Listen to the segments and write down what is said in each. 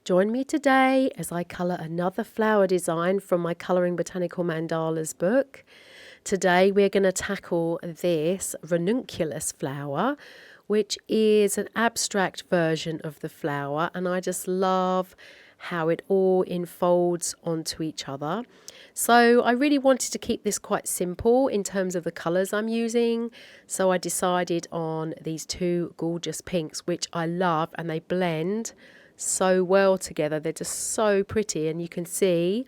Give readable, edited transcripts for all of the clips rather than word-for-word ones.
Join me today as I colour another flower design from my Colouring Botanical Mandalas book. Today we're going to tackle this Ranunculus flower, which is an abstract version of the flower, and I just love how it all enfolds onto each other. So I really wanted to keep this quite simple in terms of the colours I'm using, so I decided on these two gorgeous pinks, which I love, and they blend so well together. They're just so pretty, and you can see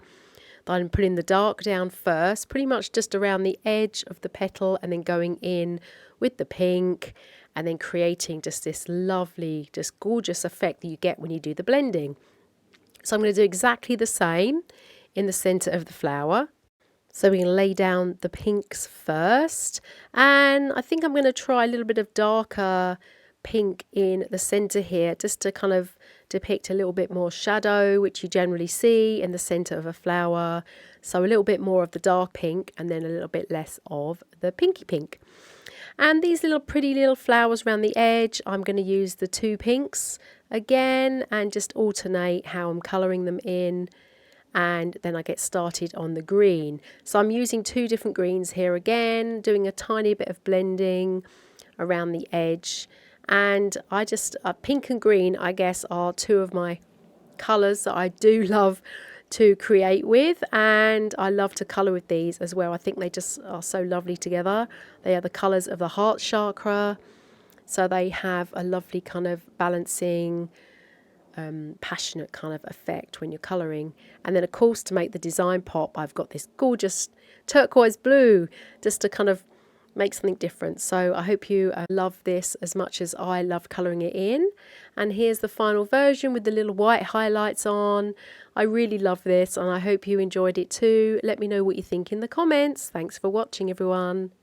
that I'm putting the dark down first, pretty much just around the edge of the petal, and then going in with the pink, and then creating just this lovely, just gorgeous effect that you get when you do the blending. So I'm going to do exactly the same in the centre of the flower. So we're going to lay down the pinks first, and I think I'm going to try a little bit of darker pink in the centre here, just to kind of depict a little bit more shadow, which you generally see in the centre of a flower. So a little bit more of the dark pink and then a little bit less of the pinky pink. And these little pretty little flowers around the edge, I'm going to use the two pinks again and just alternate how I'm colouring them in, and then I get started on the green. So I'm using two different greens here again, doing a tiny bit of blending around the edge. And I just, pink and green, I guess, are two of my colours that I do love to create with, and I love to colour with these as well. I think they just are so lovely together. They are the colours of the heart chakra, so they have a lovely kind of balancing, passionate kind of effect when you're colouring. And then of course, to make the design pop, I've got this gorgeous turquoise blue just to kind of make something different. So I hope you love this as much as I love colouring it in. And here's the final version with the little white highlights on. I really love this, and I hope you enjoyed it too. Let me know what you think in the comments. Thanks for watching, everyone.